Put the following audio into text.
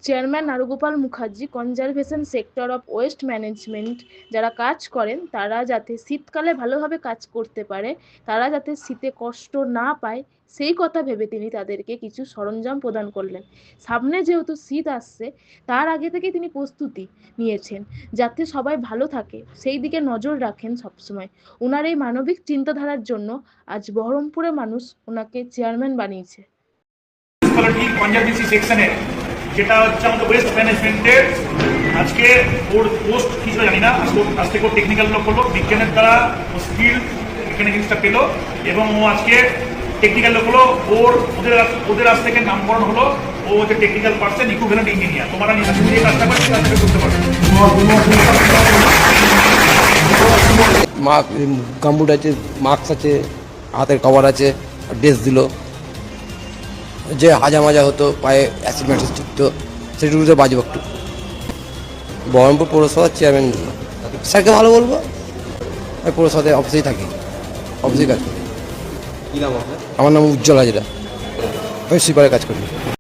Chairman Narugopal Mukherjee conservation sector of waste management যারা কাজ করেন তারা যাতে শীতকালে ভালোভাবে কাজ করতে পারে, তারা যাতে শীতে কষ্ট না পায়, সেই কথা ভেবে তিনি তাদেরকে কিছু সরঞ্জাম প্রদান করলেন। সামনে যেহেতু শীত আসছে, তার আগে থেকে তিনি প্রস্তুতি নিয়েছেন যাতে সবাই ভালো থাকে, সেই দিকে নজর রাখেন সবসময়। ওনার এই মানবিক চিন্তাধারার জন্য আজ বহরমপুরের মানুষ ওনাকে চেয়ারম্যান বানিয়েছে। মিউনিসিপ্যালিটি কনজারভেন্সি সেকশনে, যেটা হচ্ছে আমাদের ওয়েস্ট ম্যানেজমেন্টের, আজকে ওর পোস্ট কি ছিল জানি না, আজ থেকে ওর টেকনিক্যাল লোক হলো, বিজ্ঞানের দ্বারা ও স্কিল এখানে জিনিসটা পেলো এবং ও আজকে টেকনিক্যাল লোক হলো। ওদের আজ থেকে নামকরণ হলো, ও হচ্ছে টেকনিক্যাল পার্সন ইকুইভ্যালেন্ট ইঞ্জিনিয়ার। তোমরা নিজে যে কাজটা করছি কাজটা করতে পারবে। গামবুট আছে, মাস্ক আছে, হাতের কভার আছে, ড্রেস দিল। যে হাজা মাজা হতো, পায়ে অ্যাসিড ম্যাসিড চিপতো, সেটুকুতে বাজব একটু। বহরমপুর পৌরসভার চেয়ারম্যান স্যারকে ভালো বলবো। আমি পৌরসভাতে অফিসেই থাকি, অফিসেই কাজ করি। আমার নাম উজ্জ্বল হাজরা, আমি সুইপারে কাজ করি।